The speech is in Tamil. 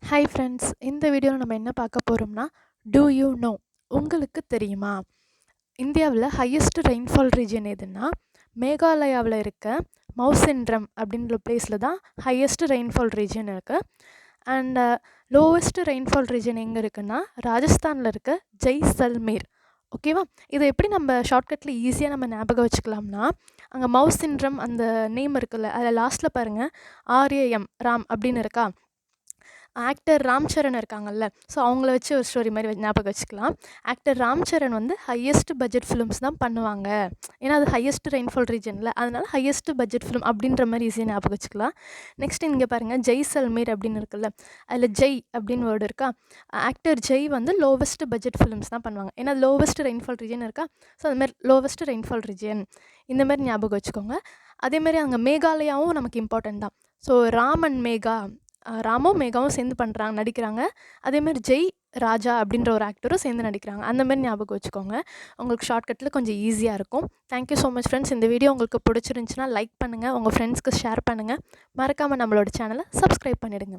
ஹாய் ஃப்ரெண்ட்ஸ், இந்த வீடியோவில் நம்ம என்ன பார்க்க போகிறோம்னா, டூ யூ நோ உங்களுக்கு தெரியுமா? இந்தியாவில் ஹையஸ்ட் ரெயின்ஃபால் ரீஜன் எதுன்னா மேகாலயாவில் இருக்க மவுசின்ட்ரம் அப்படின்ற பிளேஸில் தான் ஹையஸ்ட் ரெயின்ஃபால் ரீஜன் இருக்குது. அண்ட் லோவஸ்ட் ரெயின்ஃபால் ரீஜன் எங்கே இருக்குன்னா ராஜஸ்தானில் இருக்க ஜெய்சல்மேர். ஓகேவா? இதை எப்படி நம்ம ஷார்ட்கட்டில் ஈஸியாக நம்ம ஞாபகம் வச்சுக்கலாம்னா, அங்கே மவுசின்ட்ரம் அந்த நேம் இருக்குல்ல, அதில் லாஸ்ட்டில் பாருங்கள் ஆர்ஏஎம் ராம் அப்படின்னு இருக்கா. ஆக்டர் ராம் சரண் இருக்காங்கல்ல, ஸோ அவங்கள வச்சு ஒரு ஸ்டோரி மாதிரி ஞாபகம் வச்சுக்கலாம். ஆக்டர் ராம் சரண் வந்து ஹையஸ்ட் பட்ஜெட் ஃபிலிம்ஸ் தான் பண்ணுவாங்க. ஏன்னா அது ஹையஸ்ட் ரெயின்ஃபால் ரீஜனில், அதனால ஹையஸ்ட் பட்ஜெட் ஃபிலிம் அப்படின்ற மாதிரி ஈஸியாக ஞாபகம் வச்சுக்கலாம். நெக்ஸ்ட் இங்கே பாருங்கள் ஜெய்சல்மேர் அப்படின்னு இருக்குல்ல, அதில் ஜெய் அப்படின்னு வேர்டு இருக்கா. ஆக்டர் ஜெய் வந்து லோவஸ்ட் பட்ஜெட் ஃபிலிம்ஸ் தான் பண்ணுவாங்க. ஏன்னா லோவஸ்ட் ரெயின்ஃபால் ரீஜன் இருக்கா, ஸோ அதுமாதிரி லோவஸ்ட் ரெயின்ஃபால் ரீஜன் இந்த மாதிரி ஞாபகம் வச்சுக்கோங்க. அதேமாதிரி அங்கே மேகாலயாவும் நமக்கு இம்பார்ட்டன்ட் தான். ஸோ ராம் அண்ட் மேகா, ராமும் மேகாவும் சேர்ந்து நடிக்கிறாங்க. அதேமாதிரி ஜெய் ராஜா அப்படின்ற ஒரு ஆக்டரும் சேர்ந்து நடிக்கிறாங்க. அந்த மாதிரி ஞாபகம் வச்சுக்கோங்க, உங்களுக்கு ஷார்ட்கட்டில் கொஞ்சம் ஈஸியாக இருக்கும். Thank you so much friends. இந்த வீடியோ உங்களுக்கு பிடிச்சிருந்துச்சுன்னா லைக் பண்ணுங்கள், உங்கள் ஃப்ரெண்ட்ஸ்க்கு ஷேர் பண்ணுங்கள். மறக்காமல் நம்மளோட சேனலை சப்ஸ்கிரைப் பண்ணிவிடுங்க.